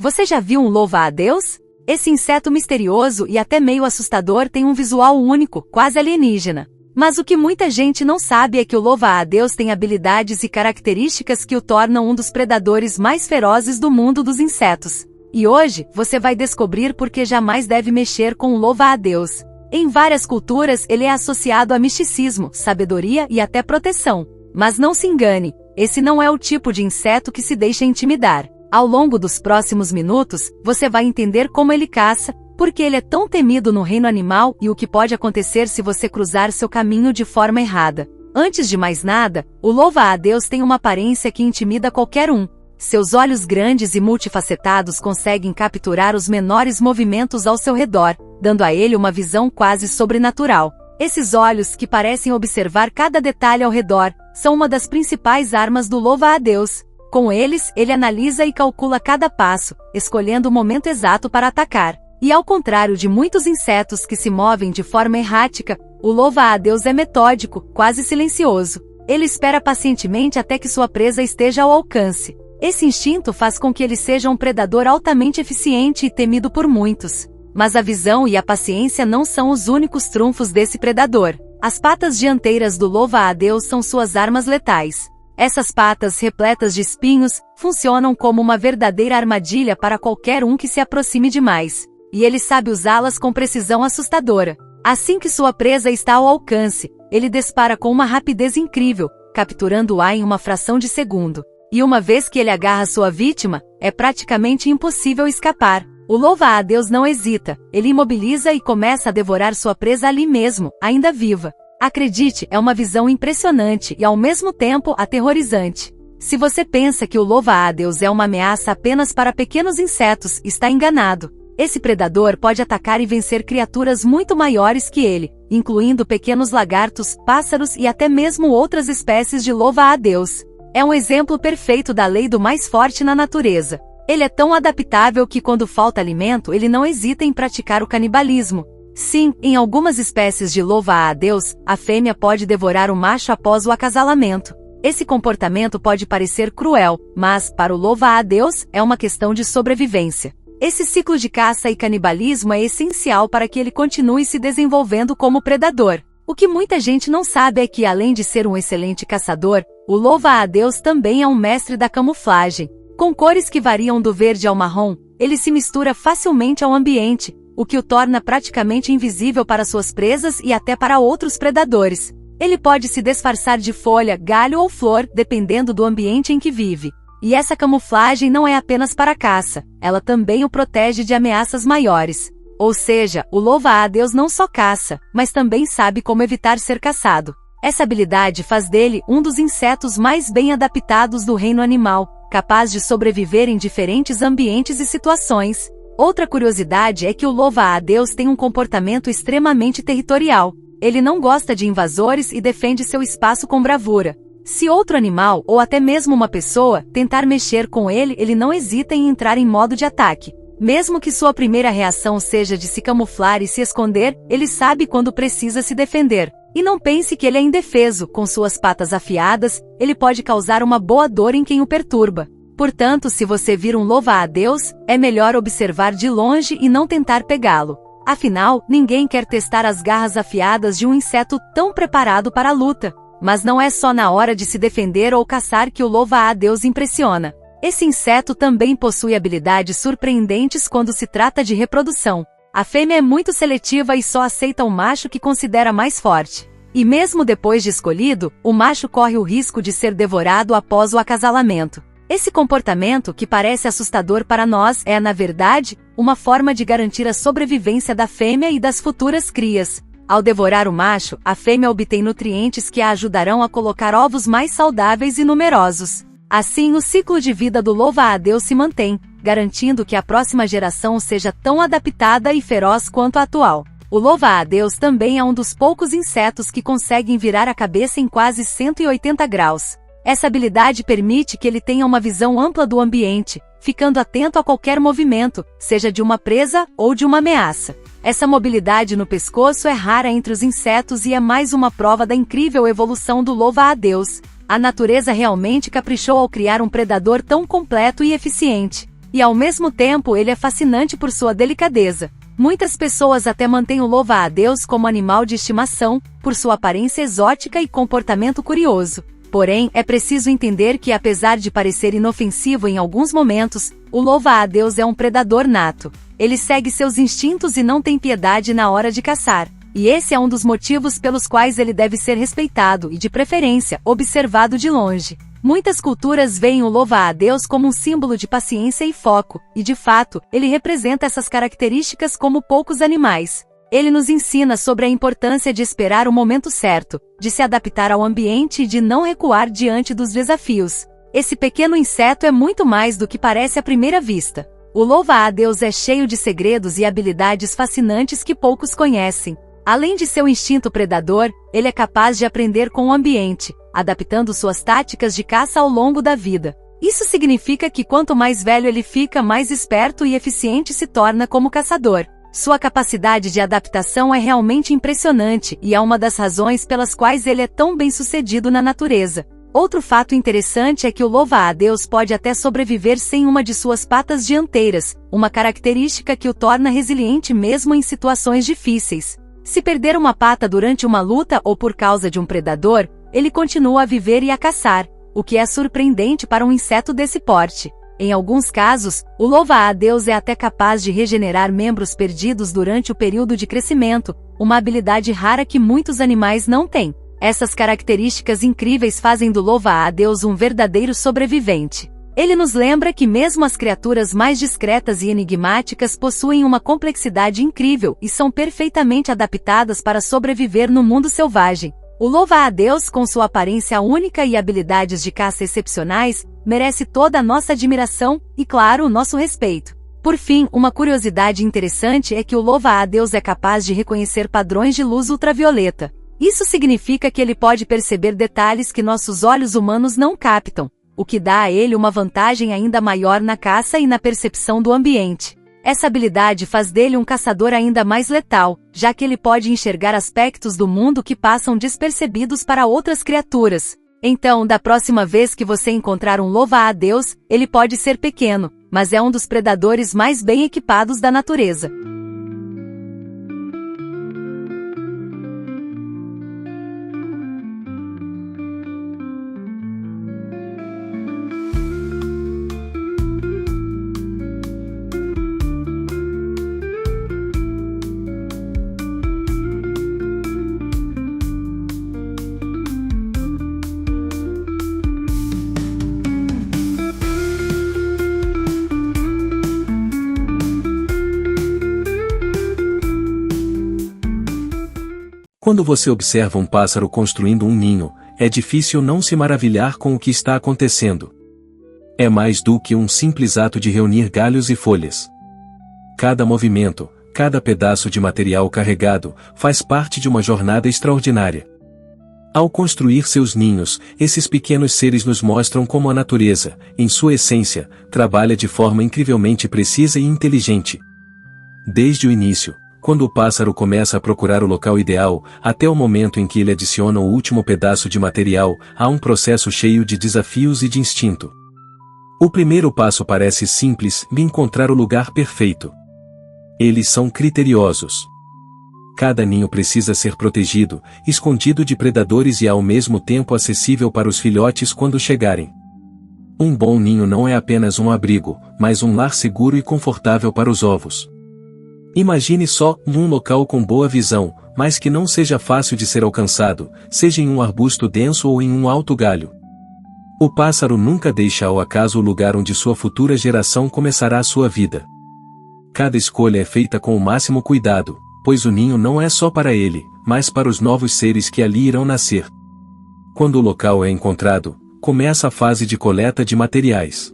Você já viu um louva-a-Deus? Esse inseto misterioso e até meio assustador tem um visual único, quase alienígena. Mas o que muita gente não sabe é que o louva-a-Deus tem habilidades e características que o tornam um dos predadores mais ferozes do mundo dos insetos. E hoje, você vai descobrir por que jamais deve mexer com o louva-a-Deus. Em várias culturas, ele é associado a misticismo, sabedoria e até proteção. Mas não se engane, esse não é o tipo de inseto que se deixa intimidar. Ao longo dos próximos minutos, você vai entender como ele caça, por que ele é tão temido no reino animal e o que pode acontecer se você cruzar seu caminho de forma errada. Antes de mais nada, o louva-a-Deus tem uma aparência que intimida qualquer um. Seus olhos grandes e multifacetados conseguem capturar os menores movimentos ao seu redor, dando a ele uma visão quase sobrenatural. Esses olhos, que parecem observar cada detalhe ao redor, são uma das principais armas do louva-a-Deus. Com eles, ele analisa e calcula cada passo, escolhendo o momento exato para atacar. E ao contrário de muitos insetos que se movem de forma errática, o louva-a-Deus é metódico, quase silencioso. Ele espera pacientemente até que sua presa esteja ao alcance. Esse instinto faz com que ele seja um predador altamente eficiente e temido por muitos. Mas a visão e a paciência não são os únicos trunfos desse predador. As patas dianteiras do louva-a-Deus são suas armas letais. Essas patas repletas de espinhos funcionam como uma verdadeira armadilha para qualquer um que se aproxime demais. E ele sabe usá-las com precisão assustadora. Assim que sua presa está ao alcance, ele dispara com uma rapidez incrível, capturando-a em uma fração de segundo. E uma vez que ele agarra sua vítima, é praticamente impossível escapar. O louva-a-Deus não hesita, ele imobiliza e começa a devorar sua presa ali mesmo, ainda viva. Acredite, é uma visão impressionante e ao mesmo tempo aterrorizante. Se você pensa que o louva-a-Deus é uma ameaça apenas para pequenos insetos, está enganado. Esse predador pode atacar e vencer criaturas muito maiores que ele, incluindo pequenos lagartos, pássaros e até mesmo outras espécies de louva-a-Deus. É um exemplo perfeito da lei do mais forte na natureza. Ele é tão adaptável que quando falta alimento ele não hesita em praticar o canibalismo. Sim, em algumas espécies de louva-a-Deus, a fêmea pode devorar o macho após o acasalamento. Esse comportamento pode parecer cruel, mas, para o louva-a-Deus, é uma questão de sobrevivência. Esse ciclo de caça e canibalismo é essencial para que ele continue se desenvolvendo como predador. O que muita gente não sabe é que, além de ser um excelente caçador, o louva-a-Deus também é um mestre da camuflagem. Com cores que variam do verde ao marrom, ele se mistura facilmente ao ambiente, o que o torna praticamente invisível para suas presas e até para outros predadores. Ele pode se disfarçar de folha, galho ou flor, dependendo do ambiente em que vive. E essa camuflagem não é apenas para caça, ela também o protege de ameaças maiores. Ou seja, o louva-a-Deus não só caça, mas também sabe como evitar ser caçado. Essa habilidade faz dele um dos insetos mais bem adaptados do reino animal, capaz de sobreviver em diferentes ambientes e situações. Outra curiosidade é que o louva-a-Deus tem um comportamento extremamente territorial. Ele não gosta de invasores e defende seu espaço com bravura. Se outro animal, ou até mesmo uma pessoa, tentar mexer com ele, ele não hesita em entrar em modo de ataque. Mesmo que sua primeira reação seja de se camuflar e se esconder, ele sabe quando precisa se defender. E não pense que ele é indefeso, com suas patas afiadas, ele pode causar uma boa dor em quem o perturba. Portanto, se você vir um louva-a-Deus, é melhor observar de longe e não tentar pegá-lo. Afinal, ninguém quer testar as garras afiadas de um inseto tão preparado para a luta. Mas não é só na hora de se defender ou caçar que o louva-a-Deus impressiona. Esse inseto também possui habilidades surpreendentes quando se trata de reprodução. A fêmea é muito seletiva e só aceita o macho que considera mais forte. E mesmo depois de escolhido, o macho corre o risco de ser devorado após o acasalamento. Esse comportamento, que parece assustador para nós, é, na verdade, uma forma de garantir a sobrevivência da fêmea e das futuras crias. Ao devorar o macho, a fêmea obtém nutrientes que a ajudarão a colocar ovos mais saudáveis e numerosos. Assim, o ciclo de vida do louva-a-Deus se mantém, garantindo que a próxima geração seja tão adaptada e feroz quanto a atual. O louva-a-Deus também é um dos poucos insetos que conseguem virar a cabeça em quase 180 graus. Essa habilidade permite que ele tenha uma visão ampla do ambiente, ficando atento a qualquer movimento, seja de uma presa ou de uma ameaça. Essa mobilidade no pescoço é rara entre os insetos e é mais uma prova da incrível evolução do louva-a-Deus. A natureza realmente caprichou ao criar um predador tão completo e eficiente. E ao mesmo tempo ele é fascinante por sua delicadeza. Muitas pessoas até mantêm o louva-a-Deus como animal de estimação, por sua aparência exótica e comportamento curioso. Porém, é preciso entender que apesar de parecer inofensivo em alguns momentos, o louva-a-Deus é um predador nato. Ele segue seus instintos e não tem piedade na hora de caçar. E esse é um dos motivos pelos quais ele deve ser respeitado e, de preferência, observado de longe. Muitas culturas veem o louva-a-Deus como um símbolo de paciência e foco, e de fato, ele representa essas características como poucos animais. Ele nos ensina sobre a importância de esperar o momento certo, de se adaptar ao ambiente e de não recuar diante dos desafios. Esse pequeno inseto é muito mais do que parece à primeira vista. O louva-a-Deus é cheio de segredos e habilidades fascinantes que poucos conhecem. Além de seu instinto predador, ele é capaz de aprender com o ambiente, adaptando suas táticas de caça ao longo da vida. Isso significa que quanto mais velho ele fica, mais esperto e eficiente se torna como caçador. Sua capacidade de adaptação é realmente impressionante e é uma das razões pelas quais ele é tão bem-sucedido na natureza. Outro fato interessante é que o louva-a-Deus pode até sobreviver sem uma de suas patas dianteiras, uma característica que o torna resiliente mesmo em situações difíceis. Se perder uma pata durante uma luta ou por causa de um predador, ele continua a viver e a caçar, o que é surpreendente para um inseto desse porte. Em alguns casos, o louva-a-Deus é até capaz de regenerar membros perdidos durante o período de crescimento, uma habilidade rara que muitos animais não têm. Essas características incríveis fazem do louva-a-Deus um verdadeiro sobrevivente. Ele nos lembra que mesmo as criaturas mais discretas e enigmáticas possuem uma complexidade incrível e são perfeitamente adaptadas para sobreviver no mundo selvagem. O louva-a-Deus, com sua aparência única e habilidades de caça excepcionais, merece toda a nossa admiração e, claro, o nosso respeito. Por fim, uma curiosidade interessante é que o louva-a-Deus é capaz de reconhecer padrões de luz ultravioleta. Isso significa que ele pode perceber detalhes que nossos olhos humanos não captam, o que dá a ele uma vantagem ainda maior na caça e na percepção do ambiente. Essa habilidade faz dele um caçador ainda mais letal, já que ele pode enxergar aspectos do mundo que passam despercebidos para outras criaturas. Então, da próxima vez que você encontrar um louva-a-Deus, ele pode ser pequeno, mas é um dos predadores mais bem equipados da natureza. Quando você observa um pássaro construindo um ninho, é difícil não se maravilhar com o que está acontecendo. É mais do que um simples ato de reunir galhos e folhas. Cada movimento, cada pedaço de material carregado, faz parte de uma jornada extraordinária. Ao construir seus ninhos, esses pequenos seres nos mostram como a natureza, em sua essência, trabalha de forma incrivelmente precisa e inteligente. Desde o início, quando o pássaro começa a procurar o local ideal, até o momento em que ele adiciona o último pedaço de material, há um processo cheio de desafios e de instinto. O primeiro passo parece simples, encontrar o lugar perfeito. Eles são criteriosos. Cada ninho precisa ser protegido, escondido de predadores e ao mesmo tempo acessível para os filhotes quando chegarem. Um bom ninho não é apenas um abrigo, mas um lar seguro e confortável para os ovos. Imagine só um local com boa visão, mas que não seja fácil de ser alcançado, seja em um arbusto denso ou em um alto galho. O pássaro nunca deixa ao acaso o lugar onde sua futura geração começará a sua vida. Cada escolha é feita com o máximo cuidado, pois o ninho não é só para ele, mas para os novos seres que ali irão nascer. Quando o local é encontrado, começa a fase de coleta de materiais.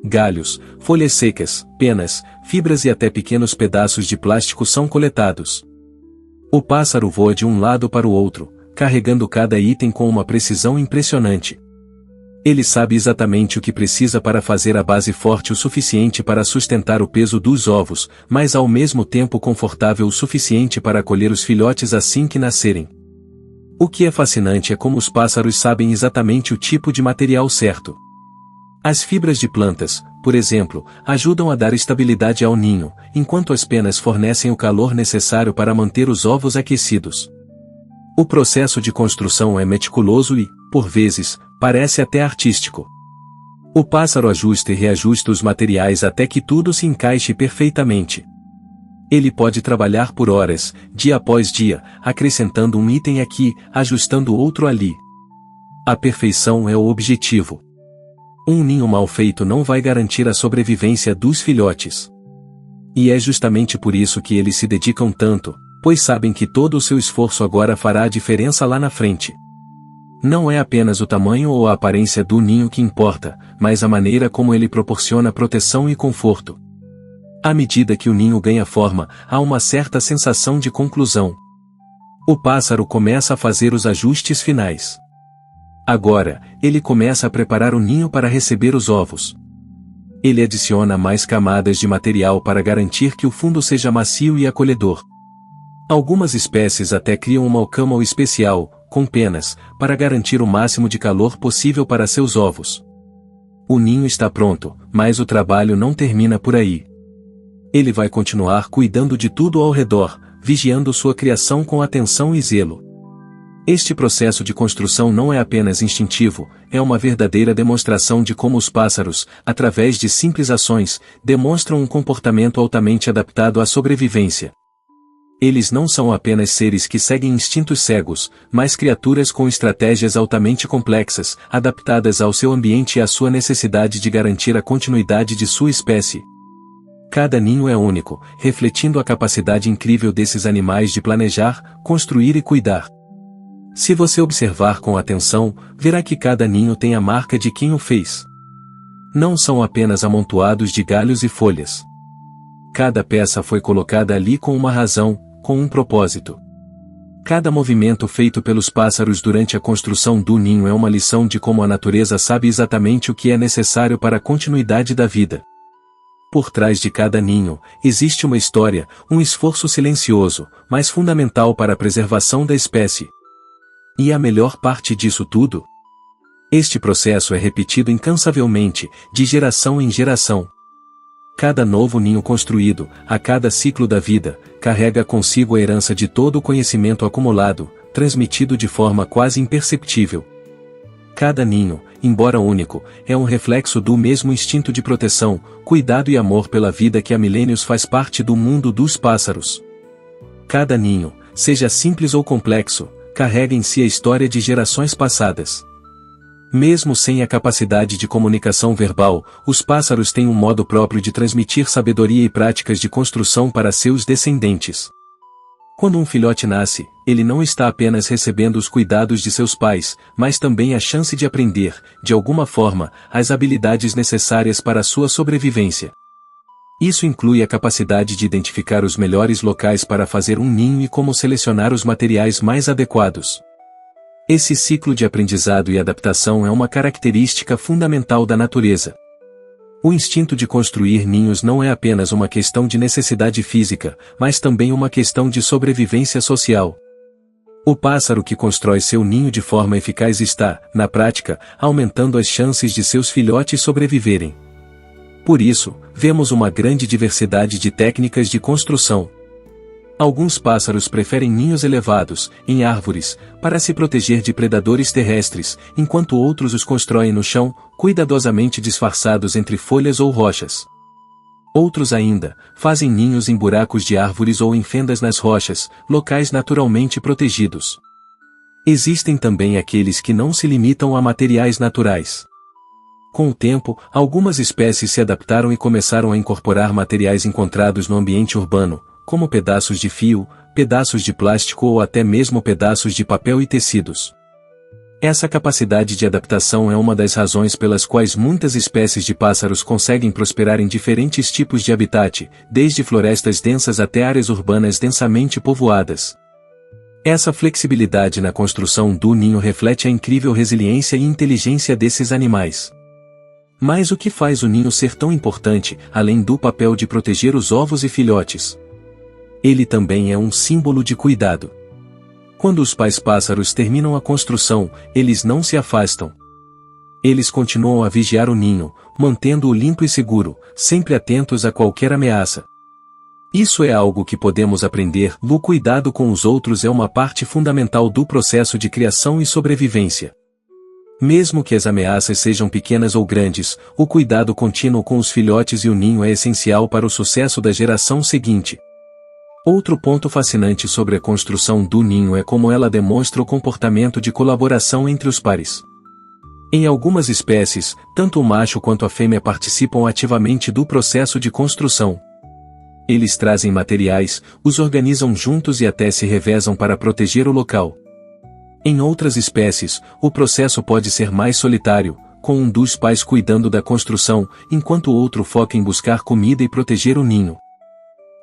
Galhos, folhas secas, penas, fibras e até pequenos pedaços de plástico são coletados. O pássaro voa de um lado para o outro, carregando cada item com uma precisão impressionante. Ele sabe exatamente o que precisa para fazer a base forte o suficiente para sustentar o peso dos ovos, mas ao mesmo tempo confortável o suficiente para acolher os filhotes assim que nascerem. O que é fascinante é como os pássaros sabem exatamente o tipo de material certo. As fibras de plantas, por exemplo, ajudam a dar estabilidade ao ninho, enquanto as penas fornecem o calor necessário para manter os ovos aquecidos. O processo de construção é meticuloso e, por vezes, parece até artístico. O pássaro ajusta e reajusta os materiais até que tudo se encaixe perfeitamente. Ele pode trabalhar por horas, dia após dia, acrescentando um item aqui, ajustando outro ali. A perfeição é o objetivo. Um ninho mal feito não vai garantir a sobrevivência dos filhotes. E é justamente por isso que eles se dedicam tanto, pois sabem que todo o seu esforço agora fará a diferença lá na frente. Não é apenas o tamanho ou a aparência do ninho que importa, mas a maneira como ele proporciona proteção e conforto. À medida que o ninho ganha forma, há uma certa sensação de conclusão. O pássaro começa a fazer os ajustes finais. Agora, ele começa a preparar o ninho para receber os ovos. Ele adiciona mais camadas de material para garantir que o fundo seja macio e acolhedor. Algumas espécies até criam uma ocâmara especial, com penas, para garantir o máximo de calor possível para seus ovos. O ninho está pronto, mas o trabalho não termina por aí. Ele vai continuar cuidando de tudo ao redor, vigiando sua criação com atenção e zelo. Este processo de construção não é apenas instintivo, é uma verdadeira demonstração de como os pássaros, através de simples ações, demonstram um comportamento altamente adaptado à sobrevivência. Eles não são apenas seres que seguem instintos cegos, mas criaturas com estratégias altamente complexas, adaptadas ao seu ambiente e à sua necessidade de garantir a continuidade de sua espécie. Cada ninho é único, refletindo a capacidade incrível desses animais de planejar, construir e cuidar. Se você observar com atenção, verá que cada ninho tem a marca de quem o fez. Não são apenas amontoados de galhos e folhas. Cada peça foi colocada ali com uma razão, com um propósito. Cada movimento feito pelos pássaros durante a construção do ninho é uma lição de como a natureza sabe exatamente o que é necessário para a continuidade da vida. Por trás de cada ninho, existe uma história, um esforço silencioso, mas fundamental para a preservação da espécie. E a melhor parte disso tudo? Este processo é repetido incansavelmente, de geração em geração. Cada novo ninho construído, a cada ciclo da vida, carrega consigo a herança de todo o conhecimento acumulado, transmitido de forma quase imperceptível. Cada ninho, embora único, é um reflexo do mesmo instinto de proteção, cuidado e amor pela vida que há milênios faz parte do mundo dos pássaros. Cada ninho, seja simples ou complexo, carrega em si a história de gerações passadas. Mesmo sem a capacidade de comunicação verbal, os pássaros têm um modo próprio de transmitir sabedoria e práticas de construção para seus descendentes. Quando um filhote nasce, ele não está apenas recebendo os cuidados de seus pais, mas também a chance de aprender, de alguma forma, as habilidades necessárias para a sua sobrevivência. Isso inclui a capacidade de identificar os melhores locais para fazer um ninho e como selecionar os materiais mais adequados. Esse ciclo de aprendizado e adaptação é uma característica fundamental da natureza. O instinto de construir ninhos não é apenas uma questão de necessidade física, mas também uma questão de sobrevivência social. O pássaro que constrói seu ninho de forma eficaz está, na prática, aumentando as chances de seus filhotes sobreviverem. Por isso, vemos uma grande diversidade de técnicas de construção. Alguns pássaros preferem ninhos elevados, em árvores, para se proteger de predadores terrestres, enquanto outros os constroem no chão, cuidadosamente disfarçados entre folhas ou rochas. Outros ainda, fazem ninhos em buracos de árvores ou em fendas nas rochas, locais naturalmente protegidos. Existem também aqueles que não se limitam a materiais naturais. Com o tempo, algumas espécies se adaptaram e começaram a incorporar materiais encontrados no ambiente urbano, como pedaços de fio, pedaços de plástico ou até mesmo pedaços de papel e tecidos. Essa capacidade de adaptação é uma das razões pelas quais muitas espécies de pássaros conseguem prosperar em diferentes tipos de habitat, desde florestas densas até áreas urbanas densamente povoadas. Essa flexibilidade na construção do ninho reflete a incrível resiliência e inteligência desses animais. Mas o que faz o ninho ser tão importante, além do papel de proteger os ovos e filhotes? Ele também é um símbolo de cuidado. Quando os pais pássaros terminam a construção, eles não se afastam. Eles continuam a vigiar o ninho, mantendo-o limpo e seguro, sempre atentos a qualquer ameaça. Isso é algo que podemos aprender. O cuidado com os outros é uma parte fundamental do processo de criação e sobrevivência. Mesmo que as ameaças sejam pequenas ou grandes, o cuidado contínuo com os filhotes e o ninho é essencial para o sucesso da geração seguinte. Outro ponto fascinante sobre a construção do ninho é como ela demonstra o comportamento de colaboração entre os pares. Em algumas espécies, tanto o macho quanto a fêmea participam ativamente do processo de construção. Eles trazem materiais, os organizam juntos e até se revezam para proteger o local. Em outras espécies, o processo pode ser mais solitário, com um dos pais cuidando da construção, enquanto o outro foca em buscar comida e proteger o ninho.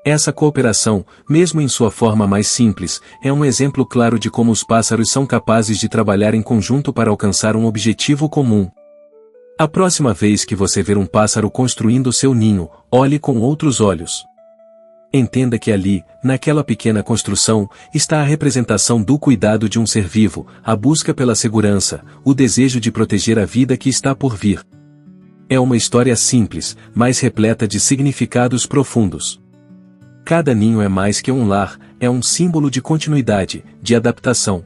Essa cooperação, mesmo em sua forma mais simples, é um exemplo claro de como os pássaros são capazes de trabalhar em conjunto para alcançar um objetivo comum. A próxima vez que você ver um pássaro construindo seu ninho, olhe com outros olhos. Entenda que ali, naquela pequena construção, está a representação do cuidado de um ser vivo, a busca pela segurança, o desejo de proteger a vida que está por vir. É uma história simples, mas repleta de significados profundos. Cada ninho é mais que um lar, é um símbolo de continuidade, de adaptação.